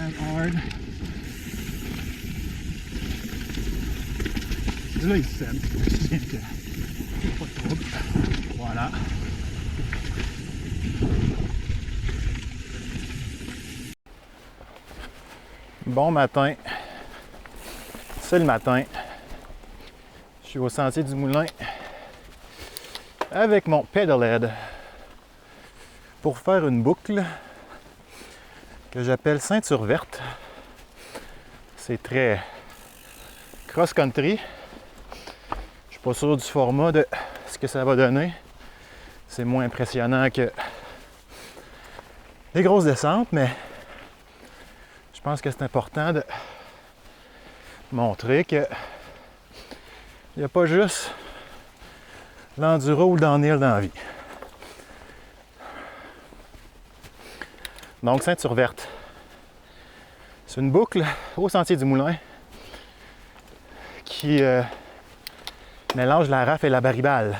and hard. Là, il sème. Je viens que pas de trouble. Voilà. Bon matin. C'est le matin. Je suis au sentier du Moulin avec mon pedalhead pour faire une boucle que j'appelle ceinture verte. C'est très cross-country. Je suis pas sûr du format de ce que ça va donner. C'est moins impressionnant que les grosses descentes, mais je pense que c'est important de montrer que il n'y a pas juste l'enduro ou le downhill dans la vie. Donc, ceinture verte. C'est une boucle au sentier du Moulin qui mélange la raffe et la baribale.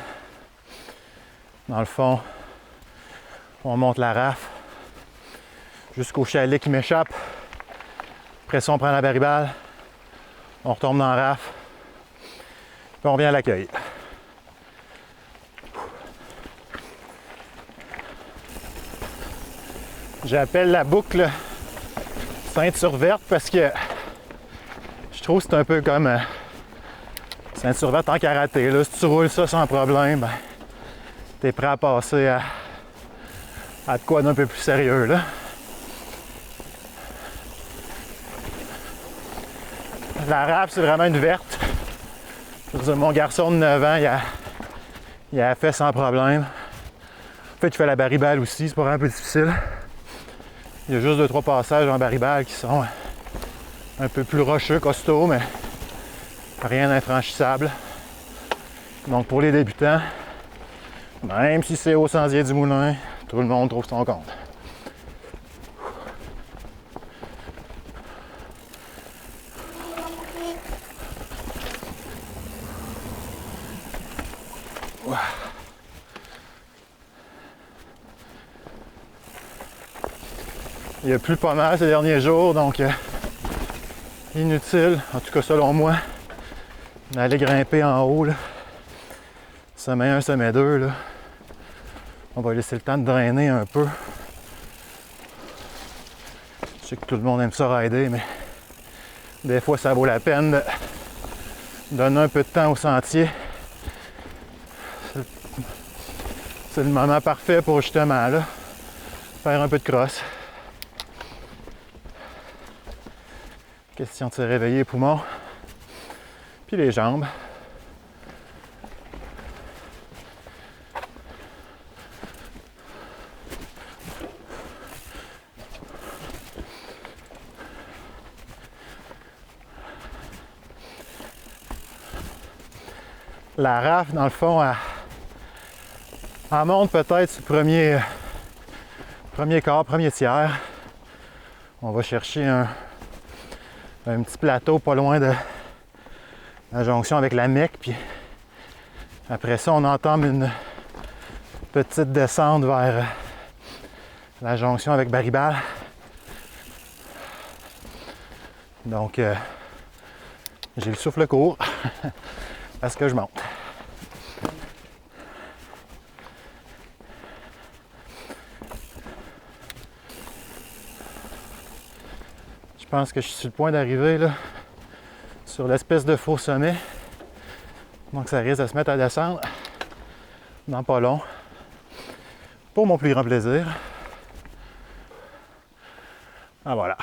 Dans le fond, on monte la raffe jusqu'au chalet qui m'échappe. Après ça, on prend la baribale, on retombe dans la raffe, puis on revient à l'accueil. J'appelle la boucle ceinture verte parce que je trouve que c'est un peu comme ceinture verte en karaté. Là, si tu roules ça sans problème, ben, t'es prêt à passer à de quoi d'un peu plus sérieux. Là. La raffe, c'est vraiment une verte. Je veux dire, mon garçon de 9 ans, il a fait sans problème. En fait, je fais la baribale aussi, c'est pas vraiment un peu difficile. Il y a juste 2-3 passages en baribale qui sont un peu plus rocheux, costauds, mais rien d'infranchissable. Donc pour les débutants, même si c'est au sentier du Moulin, tout le monde trouve son compte. Il a plu pas mal ces derniers jours, donc inutile, en tout cas selon moi, d'aller grimper en haut. Là. Sommet 1, sommet 2. Là. On va laisser le temps de drainer un peu. Je sais que tout le monde aime ça rider, mais des fois ça vaut la peine de donner un peu de temps au sentier. C'est le moment parfait pour justement là, faire un peu de crosse. Question de se réveiller les poumons, puis les jambes. La rafle, dans le fond, elle monte peut-être sur le premier quart, premier tiers. On va chercher un petit plateau pas loin de la jonction avec la Mecque, puis après ça, on entame une petite descente vers la jonction avec Baribal. Donc, j'ai le souffle court parce que je monte. Je pense que je suis sur le point d'arriver là, sur l'espèce de faux sommet. Donc ça risque de se mettre à descendre dans pas long. Pour mon plus grand plaisir. Ah voilà.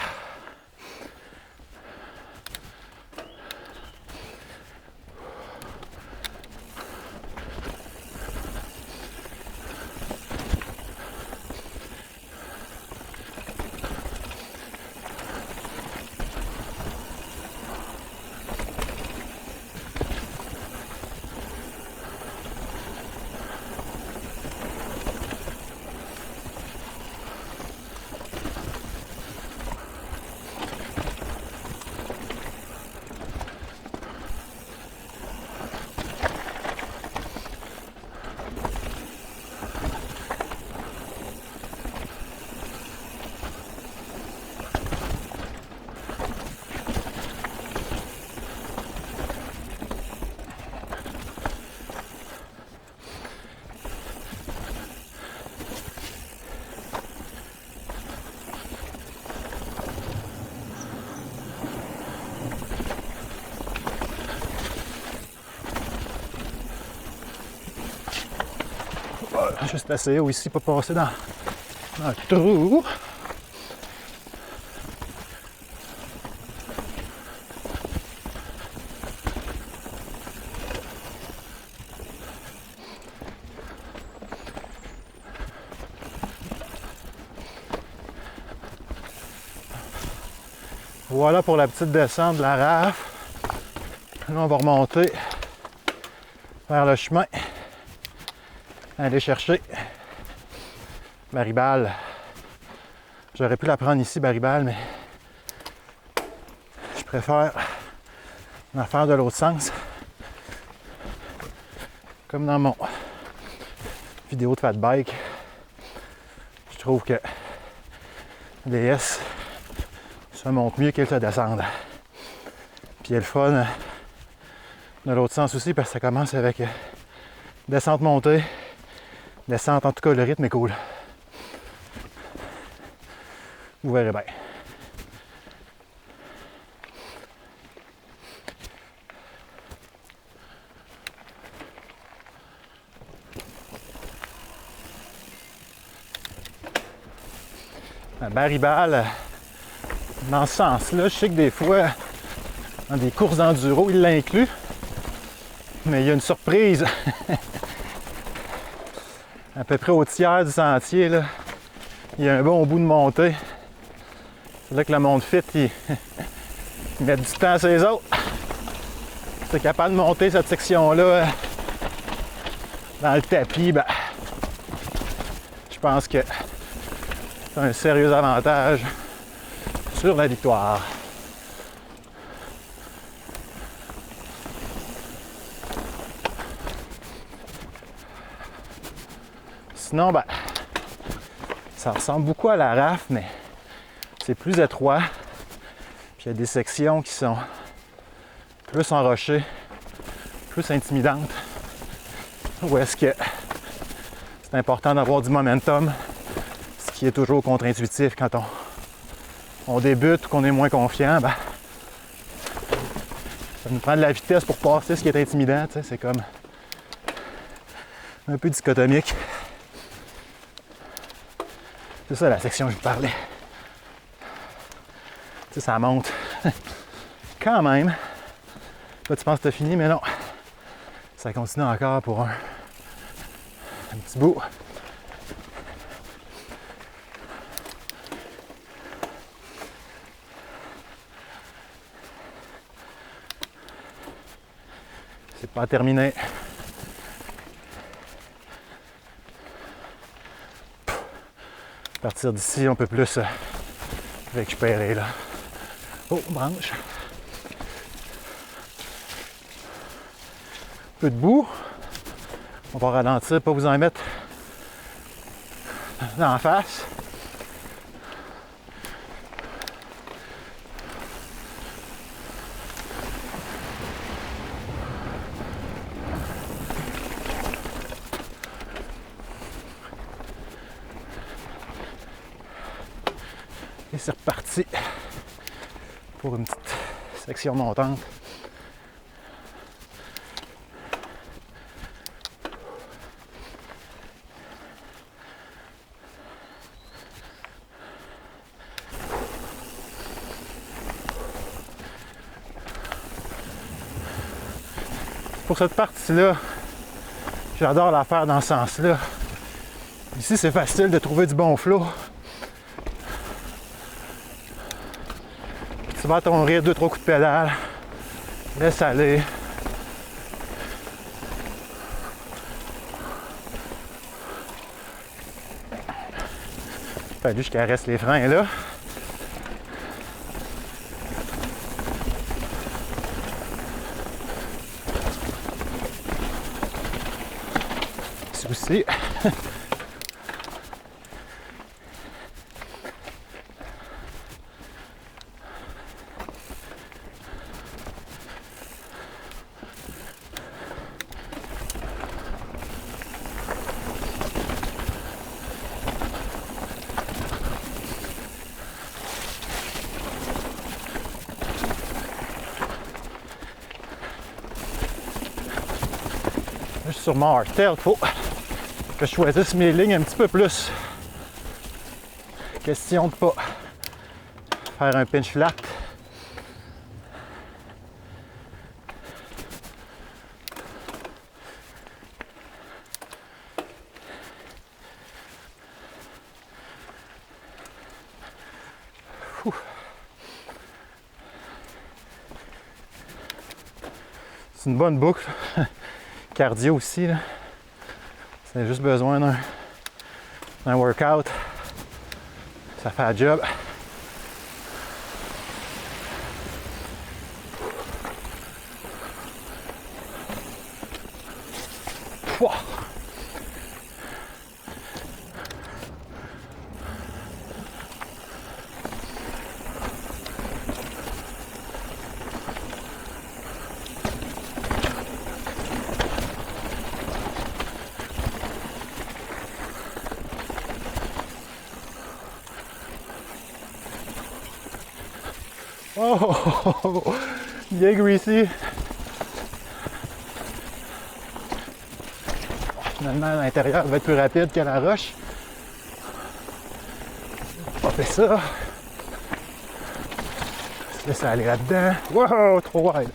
Juste essayer aussi de pas passer dans le trou. Voilà pour la petite descente de la rafle. Là, on va remonter vers le chemin. Aller chercher Baribal. J'aurais pu la prendre ici, Baribal, mais je préfère la faire de l'autre sens. Comme dans mon vidéo de fat bike, je trouve que les S se montent mieux qu'elles se descendent. Puis il y a le fun de l'autre sens aussi parce que ça commence avec descente-montée. Descente, en tout cas, le rythme est cool. Vous verrez bien. Baribal, dans ce sens-là, je sais que des fois, dans des courses d'enduro, il l'inclut. Mais il y a une surprise. À peu près au tiers du sentier, là, il y a un bon bout de montée. C'est là que le monde fit, il met du temps à ses autres. C'est capable de monter cette section-là dans le tapis, ben, je pense que c'est un sérieux avantage sur la victoire. Sinon, ben, ça ressemble beaucoup à la rafle, mais c'est plus étroit. Puis il y a des sections qui sont plus enrochées, plus intimidantes. Où est-ce que c'est important d'avoir du momentum, ce qui est toujours contre-intuitif quand on débute ou qu'on est moins confiant. Ben, ça nous prend de la vitesse pour passer ce qui est intimidant. C'est comme un peu dichotomique. C'est ça la section que je vous parlais. Tu sais, ça monte quand même. Là, tu penses que t'as fini, mais non. Ça continue encore pour un petit bout. C'est pas terminé. À partir d'ici, on peut plus récupérer là. Oh, branche. Un peu de boue. On va ralentir, pas vous en mettre dans la face. Et c'est reparti pour une petite section montante. Pour cette partie-là, j'adore la faire dans ce sens-là. Ici, c'est facile de trouver du bon flow. Tu vas à ton rythme, 2-3 coups de pédale. Laisse aller. Fallu que je caresse les freins là. Ici aussi. Sur mon hardtail, faut que je choisisse mes lignes un petit peu plus. Question de pas faire un pinch flat. C'est une bonne boucle. Cardio aussi. Là. C'est juste besoin d'un workout. Ça fait la job. Pouah. Oh, bien greasy. Finalement, l'intérieur va être plus rapide que la roche. On fait ça. On se laisse aller là-dedans. Wow, trop wide.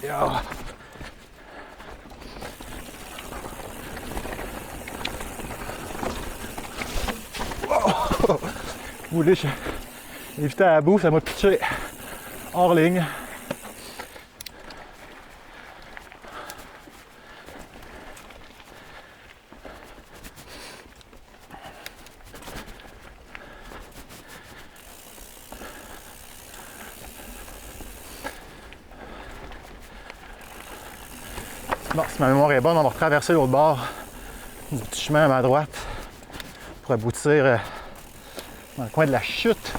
Yo. Oh. Oulé, j'ai évité à la boue, ça m'a pitché hors ligne. Bon, si ma mémoire est bonne, on va retraverser l'autre bord du petit chemin à ma droite pour aboutir dans le coin de la chute.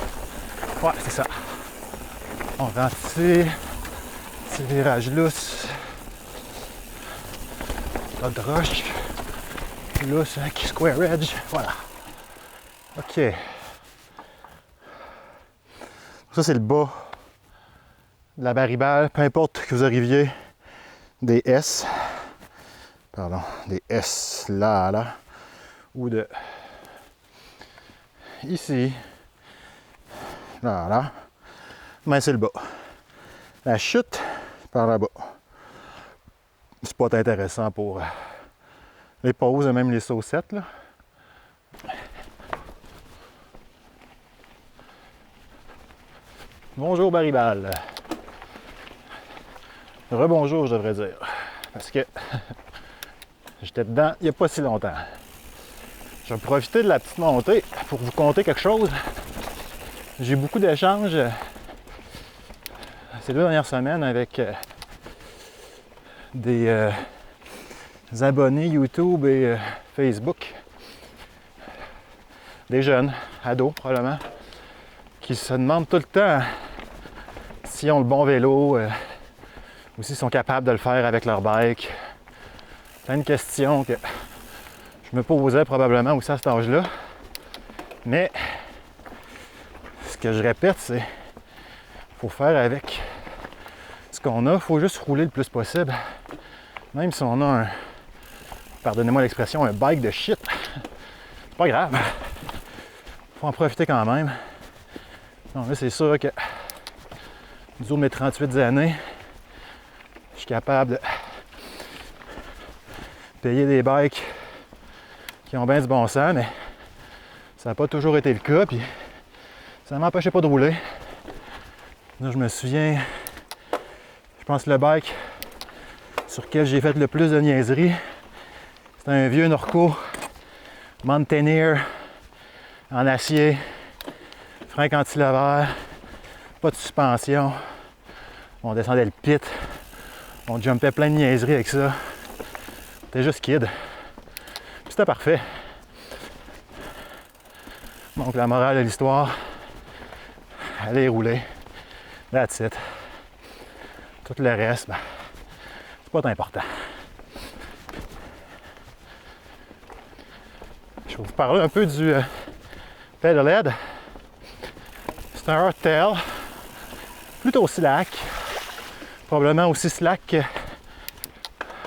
Ouais, c'est ça. On rentre ici. Petit virage lousse. Pas de roche. Lousse avec square edge. Voilà. OK. Ça, c'est le bas de la Baribale. Peu importe que vous arriviez des S. Pardon, des S là, ou de ici, là, mais c'est le bas. La chute, par là-bas. C'est pas intéressant pour les pauses et même les saucettes, là. Bonjour Baribale. Rebonjour, je devrais dire. Parce que j'étais dedans il n'y a pas si longtemps. Je vais profiter de la petite montée pour vous conter quelque chose. J'ai eu beaucoup d'échanges ces 2 dernières semaines avec des abonnés YouTube et Facebook. Des jeunes, ados probablement, qui se demandent tout le temps s'ils ont le bon vélo ou s'ils sont capables de le faire avec leur bike. Plein de questions que je me posais probablement aussi à cet âge-là. Mais ce que je répète, c'est qu'il faut faire avec ce qu'on a. Il faut juste rouler le plus possible. Même si on a un, pardonnez-moi l'expression, un bike de shit. C'est pas grave. Il faut en profiter quand même. Donc là, c'est sûr que du haut de mes 38 années, je suis capable de payer des bikes qui ont bien du bon sens, mais ça n'a pas toujours été le cas, puis ça ne m'empêchait pas de rouler. Là, je me souviens, je pense que le bike sur lequel j'ai fait le plus de niaiseries, c'était un vieux Norco Mountaineer en acier, frein cantilever, pas de suspension. On descendait le pit, on jumpait plein de niaiseries avec ça. C'était juste kid. Puis c'était parfait. Donc la morale de l'histoire, allez rouler. That's it. Tout le reste, ben, c'est pas important. Je vais vous parler un peu du Pedalhead. C'est un hardtail, plutôt slack. Probablement aussi slack que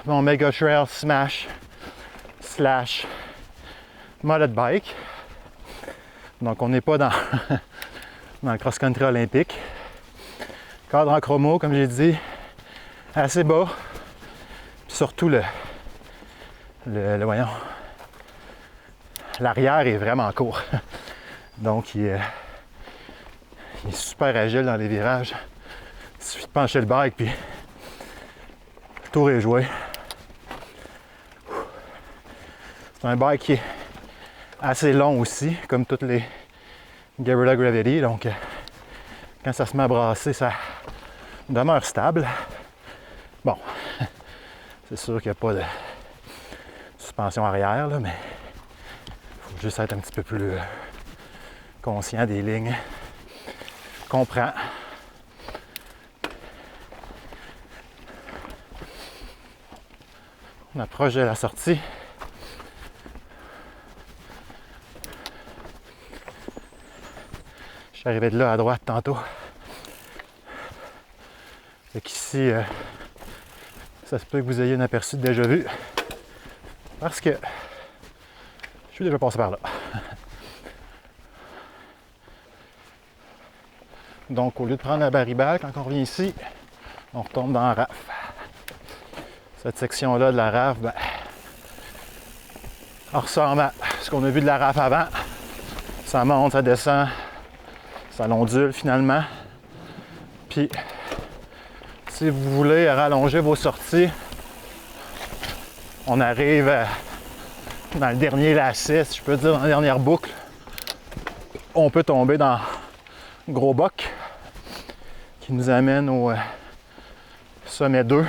mon Mega Trail Smash / modded bike. Donc on n'est pas dans, dans le cross-country olympique. Cadre en chromo, comme j'ai dit, assez bas. Puis surtout voyons, l'arrière est vraiment court. Donc il est super agile dans les virages. Il suffit de pencher le bike puis le tour est joué. C'est un bike qui est assez long aussi, comme toutes les Guerrilla Gravity. Donc quand ça se met à brasser, ça demeure stable. Bon, c'est sûr qu'il n'y a pas de suspension arrière, là, mais il faut juste être un petit peu plus conscient des lignes qu'on prend. On approche de la sortie. Je suis arrivé de là à droite tantôt. Fait qu'ici, ça se peut que vous ayez un aperçu de déjà vu. Parce que je suis déjà passé par là. Donc, au lieu de prendre la Baribal, quand on revient ici, on retombe dans la rafle. Cette section-là de la rafle, ben, on ressemble à ce qu'on a vu de la rafle avant. Ça monte, ça descend, ça ondule finalement. Puis, si vous voulez rallonger vos sorties, on arrive dans le dernier lacet, si je peux dire, dans la dernière boucle. On peut tomber dans Gros Boc qui nous amène au sommet 2.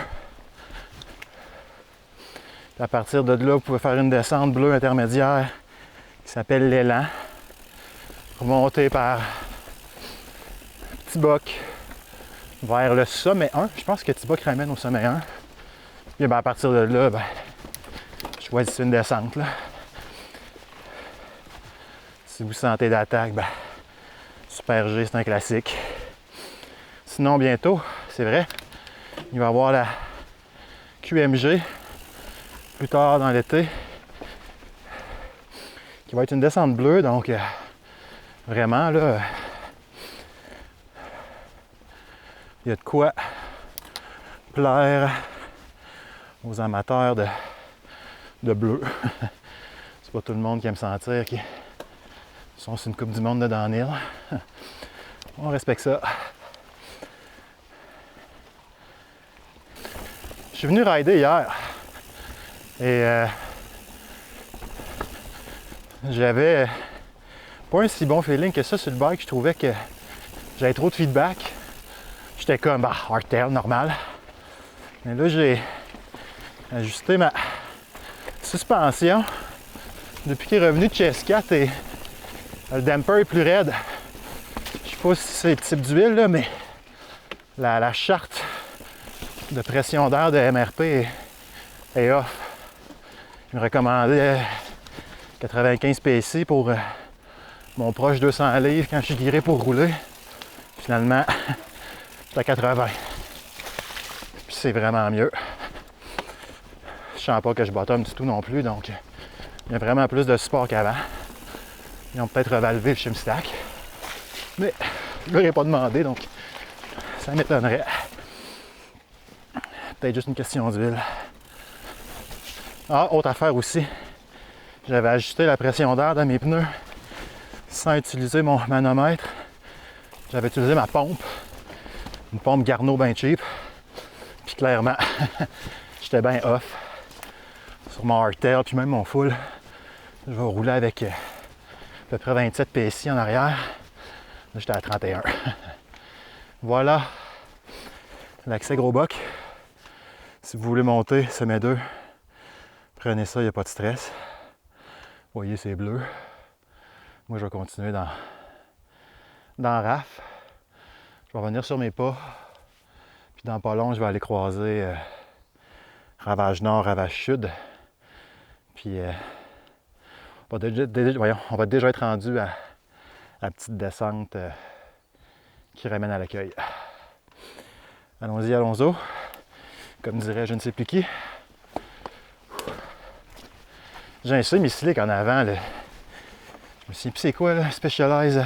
À partir de là, vous pouvez faire une descente bleue intermédiaire qui s'appelle l'Élan. Remonter par Petit Boc vers le sommet 1. Je pense que Petit Boc ramène au sommet 1. Et bien, à partir de là, ben, choisissez une descente. Là. Si vous sentez d'attaque, ben, Super G, c'est un classique. Sinon, bientôt, c'est vrai, il va y avoir la QMG plus tard dans l'été qui va être une descente bleue. Donc, vraiment, là, il y a de quoi plaire aux amateurs de bleu. C'est pas tout le monde qui aime sentir qu'ils sont sur une Coupe du Monde de downhill. On respecte ça. Je suis venu rider hier et j'avais pas un si bon feeling que ça sur le bike. Je trouvais que j'avais trop de feedback. J'étais comme, hardtail, normal. Mais là, j'ai ajusté ma suspension. Depuis qu'il est revenu de chez S4 et le damper est plus raide. Je sais pas si c'est le type d'huile, là, mais la charte de pression d'air de MRP est off. Il me recommandait 95 PSI pour mon proche 200 livres quand je suis guiré pour rouler. Finalement, c'est à 80. Puis c'est vraiment mieux. Je sens pas que je bottom du tout non plus, donc il y a vraiment plus de support qu'avant. Ils ont peut-être revalvé le shimstack. Mais je leur ai pas demandé, donc ça m'étonnerait. Peut-être juste une question d'huile. Ah, autre affaire aussi. J'avais ajusté la pression d'air dans mes pneus sans utiliser mon manomètre. J'avais utilisé ma pompe. Une pompe Garneau bien cheap. Puis clairement, j'étais bien off. Sur mon hardtail, puis même mon full. Je vais rouler avec à peu près 27 PSI en arrière. Là, j'étais à 31. Voilà l'accès Gros Boc. Si vous voulez monter sommet 2, prenez ça, il n'y a pas de stress. Vous voyez, c'est bleu. Moi, je vais continuer dans RAF. Je vais revenir sur mes pas. Puis dans pas long, je vais aller croiser Ravage Nord, Ravage Sud. Puis on va déjà être rendu à la petite descente qui ramène à l'accueil. Allons-y, allons-y. Comme dirait je ne sais plus qui. J'ai un semi-slick en avant. Là. Je me souviens plus c'est quoi, là, Specialized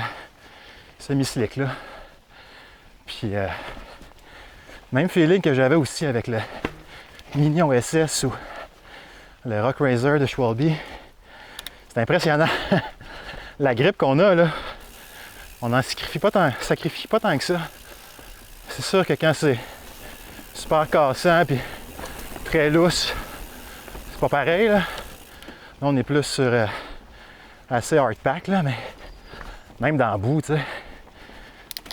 semi-slick. Là. Puis, même feeling que j'avais aussi avec le Minion SS ou le Rock Razor de Schwalbe. C'est impressionnant. La grippe qu'on a, là, on n'en sacrifie pas tant que ça. C'est sûr que quand c'est super cassant et très lousse, c'est pas pareil. Là, là on est plus sur assez hard pack, là, mais même dans le bout, tu sais,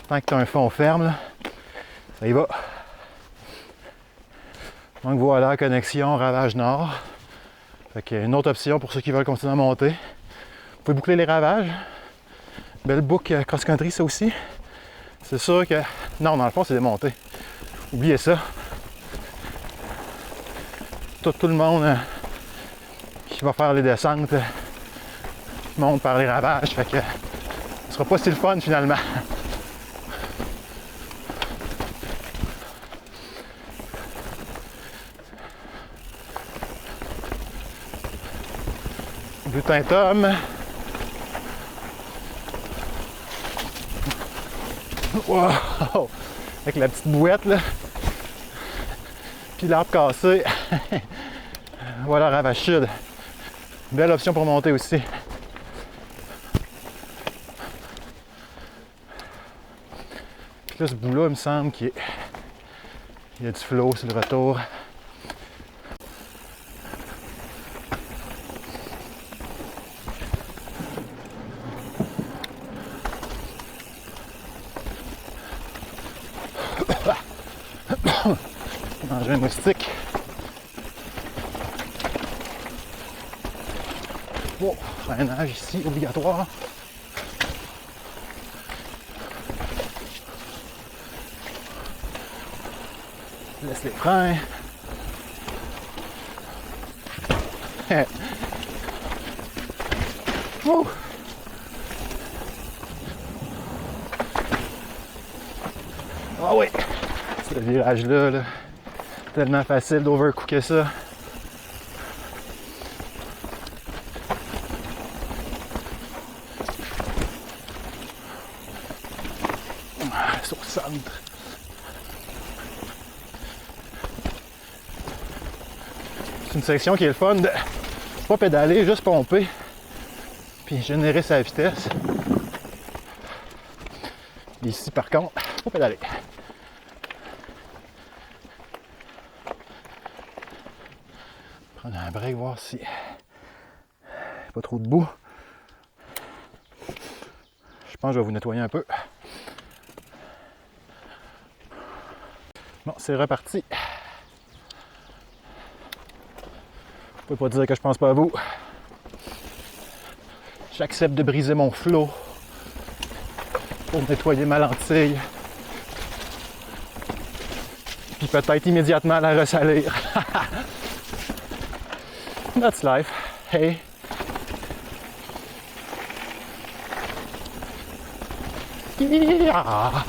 tant que tu as un fond ferme, là, ça y va. Donc voilà, connexion Ravage Nord. Fait qu'il y a une autre option pour ceux qui veulent continuer à monter. Vous pouvez boucler les ravages. Belle boucle cross-country, ça aussi. C'est sûr que... Non, dans le fond, c'est des montées. Oubliez ça. Tout le monde qui va faire les descentes monte par les ravages. Fait que ce sera pas si le fun, finalement. Butin Tom. Wow! Avec la petite bouette là. Puis l'arbre cassé. Voilà Ravage Sud. Belle option pour monter aussi. Puis là, ce bout-là, il me semble qu'il y a du flow sur le retour. Manger un moustique. Wow, freinage ici, obligatoire. Laisse les freins. Oh. Ah oui! Ce virage-là, là, tellement facile d'overcooker ça. Sur le centre. C'est une section qui est le fun de pas pédaler, juste pomper. Puis générer sa vitesse. Ici, par contre, faut pédaler. Prendre un break, voir si pas trop de boue. Je pense que je vais vous nettoyer un peu. Bon, c'est reparti. Vous pouvez pas dire que je pense pas à vous. J'accepte de briser mon flot pour nettoyer ma lentille. Puis peut-être immédiatement la ressalir. That's life. Hey. Yeah.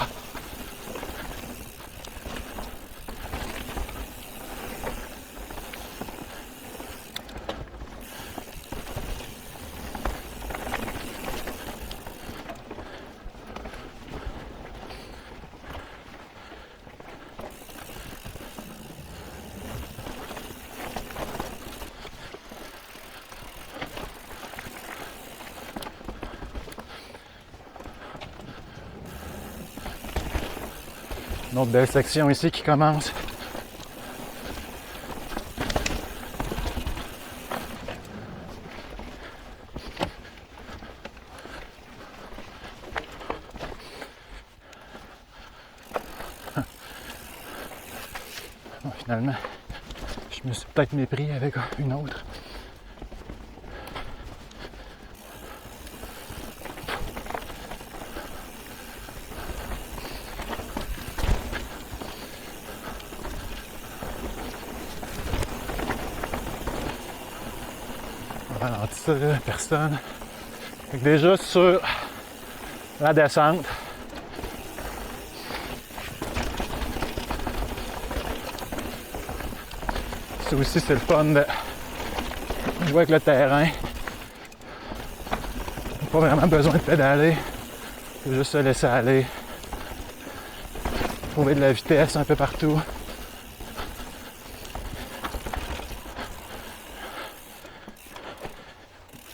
Une autre belle section ici qui commence. Bon, finalement, je me suis peut-être mépris avec une autre. ralentir, personne. Fait que déjà sur la descente, ça aussi c'est le fun de jouer avec le terrain. Pas vraiment besoin de pédaler, faut juste se laisser aller. Trouver de la vitesse un peu partout.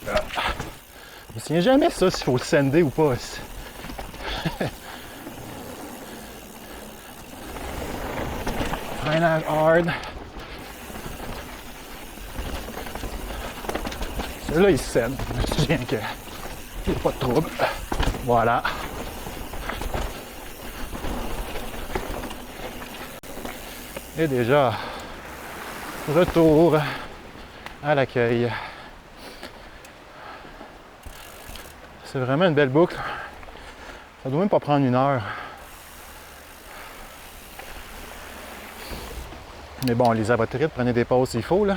Je me souviens jamais ça s'il faut le sender ou pas. Freinage hard. Celui-là il scène. Je me souviens qu'il n'y a pas de trouble. Voilà. Et déjà, retour à l'accueil. C'est vraiment une belle boucle. Ça doit même pas prendre 1 heure. Mais bon, les avotrites, prenez des pauses s'il faut, là.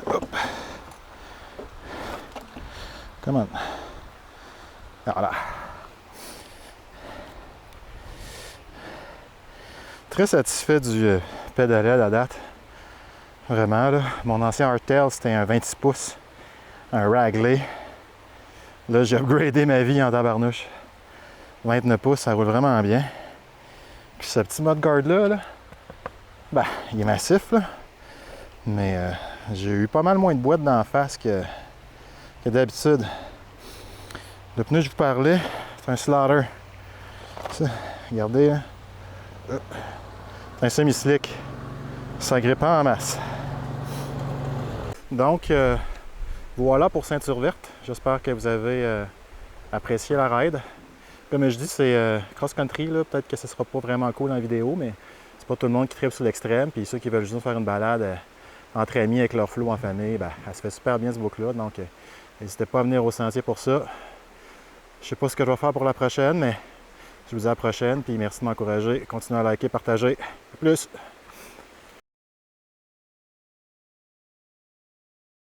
Hop. Come on. Voilà. Très satisfait du pédalet à la date. Vraiment, là. Mon ancien hardtail, c'était un 26 pouces. Un Wraggley. Là, j'ai upgradé ma vie en tabarnouche. 29 pouces, ça roule vraiment bien. Puis ce petit mudguard-là, là, ben, il est massif, là. Mais j'ai eu pas mal moins de boîtes d'en face que d'habitude. Le pneu que je vous parlais, c'est un Slaughter. Ça, regardez, hein. C'est un semi-slick. Ça grippe en masse. Donc, voilà pour Ceinture Verte. J'espère que vous avez apprécié la ride. Comme je dis, c'est cross-country. Peut-être que ce ne sera pas vraiment cool en vidéo, mais c'est pas tout le monde qui tripe sur l'extrême. Puis ceux qui veulent juste faire une balade entre amis avec leur flow en famille, ben, elle se fait super bien ce boucle-là. Donc, n'hésitez pas à venir au sentier pour ça. Je sais pas ce que je vais faire pour la prochaine, mais je vous dis à la prochaine. Puis merci de m'encourager. Continuez à liker, partager. À plus!